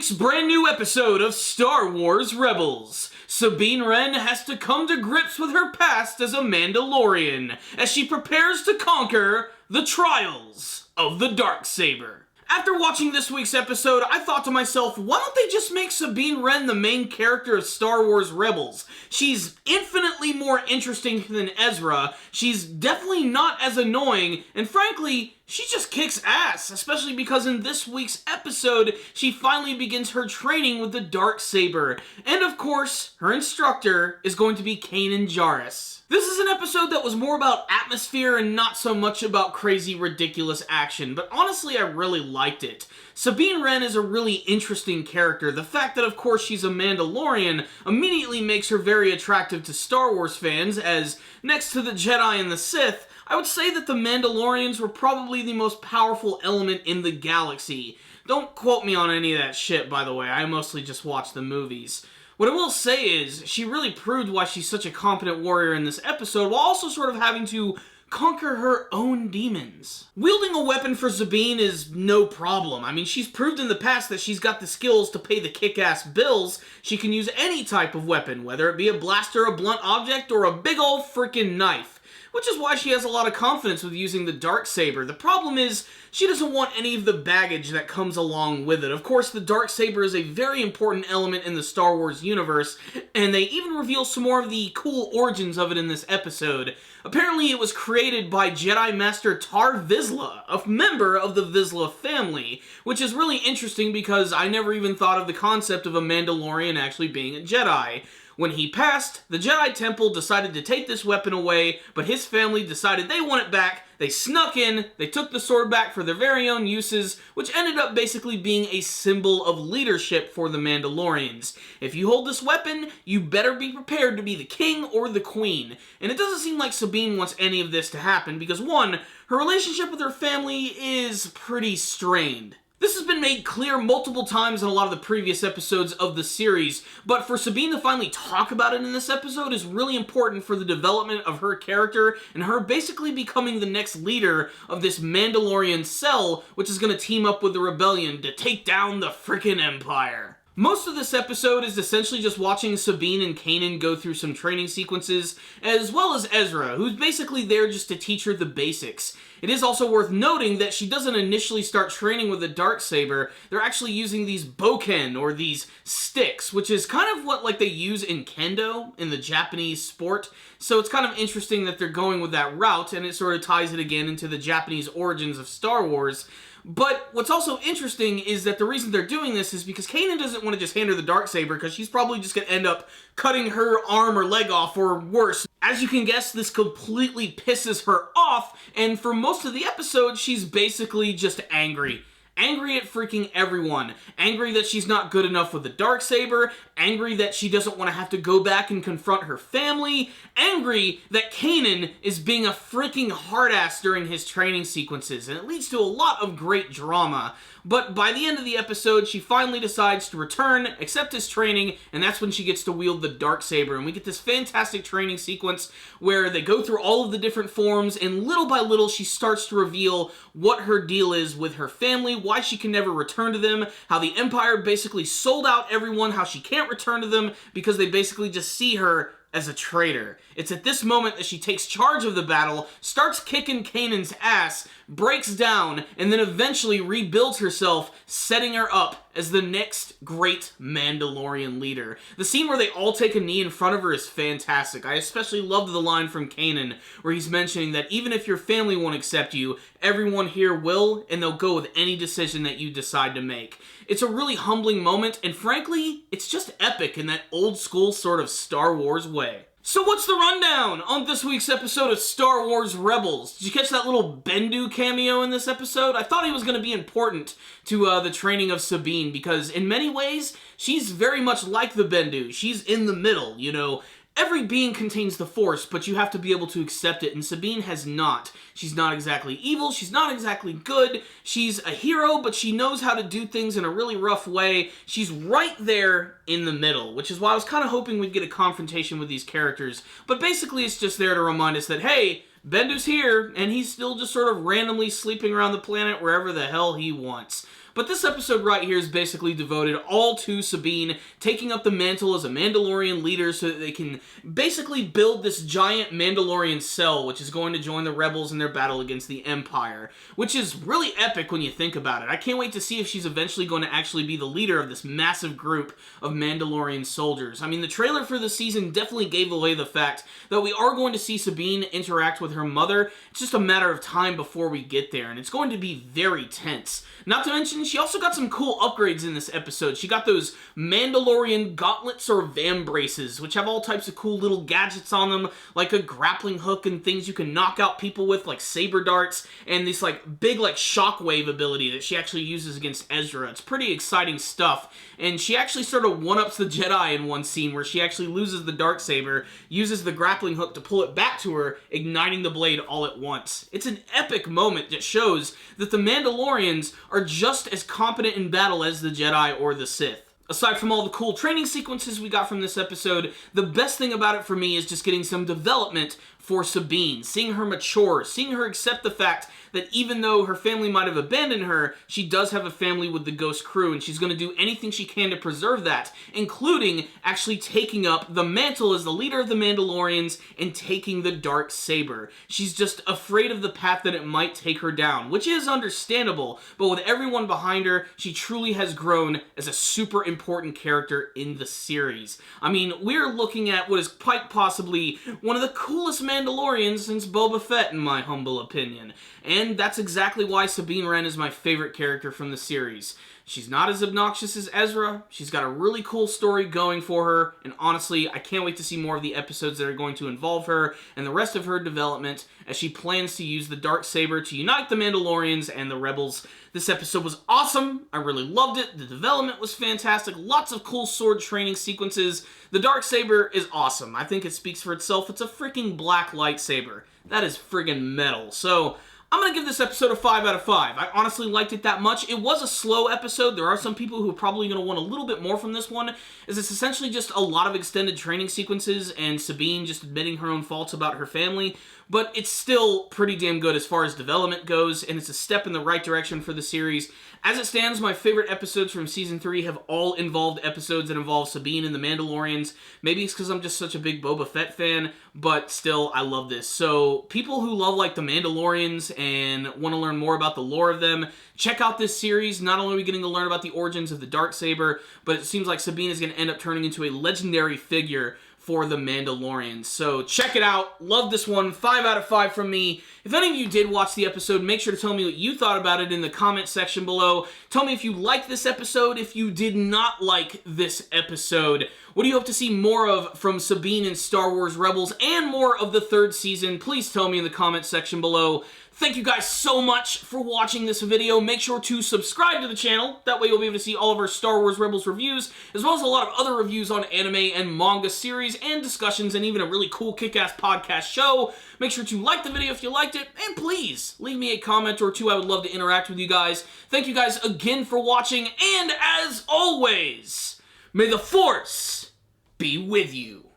week's brand new episode of Star Wars Rebels, Sabine Wren has to come to grips with her past as a Mandalorian as she prepares to conquer the trials of the Darksaber. After watching this week's episode, I thought to myself, why don't they just make Sabine Wren the main character of Star Wars Rebels? She's infinitely more interesting than Ezra, she's definitely not as annoying, and frankly, she just kicks ass, especially because in this week's episode, she finally begins her training with the Darksaber. And of course, her instructor is going to be Kanan Jarrus. This is an episode that was more about atmosphere and not so much about crazy, ridiculous action, but honestly, I really liked it. Sabine Wren is a really interesting character. The fact that, of course, she's a Mandalorian immediately makes her very attractive to Star Wars fans, as next to the Jedi and the Sith, I would say that the Mandalorians were probably the most powerful element in the galaxy. Don't quote me on any of that shit, by the way. I mostly just watch the movies. What I will say is, she really proved why she's such a competent warrior in this episode, while also sort of having to conquer her own demons. Wielding a weapon for Sabine is no problem. I mean, she's proved in the past that she's got the skills to pay the kick-ass bills. She can use any type of weapon, whether it be a blaster, a blunt object, or a big ol' freaking knife. Which is why she has a lot of confidence with using the Darksaber. The problem is, she doesn't want any of the baggage that comes along with it. Of course, the Darksaber is a very important element in the Star Wars universe, and they even reveal some more of the cool origins of it in this episode. Apparently, it was created by Jedi Master Tar Vizsla, a member of the Vizsla family, which is really interesting because I never even thought of the concept of a Mandalorian actually being a Jedi. When he passed, the Jedi Temple decided to take this weapon away, but his family decided they want it back. They snuck in, they took the sword back for their very own uses, which ended up basically being a symbol of leadership for the Mandalorians. If you hold this weapon, you better be prepared to be the king or the queen. And it doesn't seem like Sabine wants any of this to happen, because one, her relationship with her family is pretty strained. This has been made clear multiple times in a lot of the previous episodes of the series, but for Sabine to finally talk about it in this episode is really important for the development of her character and her basically becoming the next leader of this Mandalorian cell, which is going to team up with the rebellion to take down the frickin' Empire. Most of this episode is essentially just watching Sabine and Kanan go through some training sequences, as well as Ezra, who's basically there just to teach her the basics. It is also worth noting that she doesn't initially start training with the Darksaber. They're actually using these bokken, or these sticks, which is kind of what they use in kendo, in the Japanese sport. So it's kind of interesting that they're going with that route, and it sort of ties it again into the Japanese origins of Star Wars. But what's also interesting is that the reason they're doing this is because Kanan doesn't want to just hand her the Darksaber, because she's probably just going to end up cutting her arm or leg off, or worse. As you can guess, this completely pisses her off, and for most of the episode, she's basically just angry. Angry at freaking everyone. Angry that she's not good enough with the Darksaber. Angry that she doesn't want to have to go back and confront her family. Angry that Kanan is being a freaking hard-ass during his training sequences, and it leads to a lot of great drama. But by the end of the episode, she finally decides to return, accept his training, and that's when she gets to wield the Darksaber. And we get this fantastic training sequence where they go through all of the different forms, and little by little, she starts to reveal what her deal is with her family, why she can never return to them, how the Empire basically sold out everyone, how she can't return to them because they basically just see her as a traitor. It's at this moment that she takes charge of the battle, starts kicking Kanan's ass, breaks down, and then eventually rebuilds herself, setting her up as the next great Mandalorian leader. The scene where they all take a knee in front of her is fantastic. I especially loved the line from Kanan, where he's mentioning that even if your family won't accept you, everyone here will, and they'll go with any decision that you decide to make. It's a really humbling moment, and frankly, it's just epic in that old school sort of Star Wars way. So what's the rundown on this week's episode of Star Wars Rebels? Did you catch that little Bendu cameo in this episode? I thought he was going to be important to the training of Sabine, because in many ways, she's very much like the Bendu. She's in the middle, you know. Every being contains the Force, but you have to be able to accept it, and Sabine has not. She's not exactly evil, she's not exactly good, she's a hero, but she knows how to do things in a really rough way. She's right there in the middle, which is why I was kind of hoping we'd get a confrontation with these characters. But basically, it's just there to remind us that, hey, Bendu's here, and he's still just sort of randomly sleeping around the planet wherever the hell he wants. But this episode right here is basically devoted all to Sabine taking up the mantle as a Mandalorian leader so that they can basically build this giant Mandalorian cell, which is going to join the rebels in their battle against the Empire, which is really epic when you think about it. I can't wait to see if she's eventually going to actually be the leader of this massive group of Mandalorian soldiers. I mean, the trailer for the season definitely gave away the fact that we are going to see Sabine interact with her mother. It's just a matter of time before we get there, and it's going to be very tense. Not to mention, she also got some cool upgrades in this episode. She got those Mandalorian gauntlets or vambraces, which have all types of cool little gadgets on them, like a grappling hook and things you can knock out people with, like saber darts, and this like big like shockwave ability that she actually uses against Ezra. It's pretty exciting stuff, and she actually sort of one-ups the Jedi in one scene where she actually loses the Darksaber, uses the grappling hook to pull it back to her, igniting the blade all at once. It's an epic moment that shows that the Mandalorians are just as competent in battle as the Jedi or the Sith. Aside from all the cool training sequences we got from this episode, the best thing about it for me is just getting some development for Sabine, seeing her mature, seeing her accept the fact that even though her family might have abandoned her, she does have a family with the Ghost crew, and she's going to do anything she can to preserve that, including actually taking up the mantle as the leader of the Mandalorians and taking the Darksaber. She's just afraid of the path that it might take her down, which is understandable, but with everyone behind her, she truly has grown as a super important character in the series. I mean, we're looking at what is quite possibly one of the coolest Mandalorians since Boba Fett, in my humble opinion. And that's exactly why Sabine Wren is my favorite character from the series. She's not as obnoxious as Ezra, she's got a really cool story going for her, and honestly, I can't wait to see more of the episodes that are going to involve her and the rest of her development as she plans to use the Darksaber to unite the Mandalorians and the Rebels. This episode was awesome, I really loved it, the development was fantastic, lots of cool sword training sequences. The Darksaber is awesome, I think it speaks for itself. It's a freaking black lightsaber. That is friggin' metal. So, I'm going to give this episode a 5 out of 5. I honestly liked it that much. It was a slow episode. There are some people who are probably going to want a little bit more from this one, as it's essentially just a lot of extended training sequences and Sabine just admitting her own faults about her family, but it's still pretty damn good as far as development goes, and it's a step in the right direction for the series. As it stands, my favorite episodes from Season 3 have all involved episodes that involve Sabine and the Mandalorians. Maybe it's because I'm just such a big Boba Fett fan, but still, I love this. So, people who love, like, the Mandalorians and want to learn more about the lore of them, check out this series. Not only are we getting to learn about the origins of the Darksaber, but it seems like Sabine is going to end up turning into a legendary figure for the Mandalorians. So check it out. Love this one. 5 out of 5 from me. If any of you did watch the episode, make sure to tell me what you thought about it in the comment section below. Tell me if you liked this episode, if you did not like this episode. What do you hope to see more of from Sabine in Star Wars Rebels and more of the 3rd season? Please tell me in the comment section below. Thank you guys so much for watching this video. Make sure to subscribe to the channel. That way you'll be able to see all of our Star Wars Rebels reviews, as well as a lot of other reviews on anime and manga series and discussions, and even a really cool kick-ass podcast show. Make sure to like the video if you liked it, and please leave me a comment or two. I would love to interact with you guys. Thank you guys again for watching, and as always, may the Force be with you.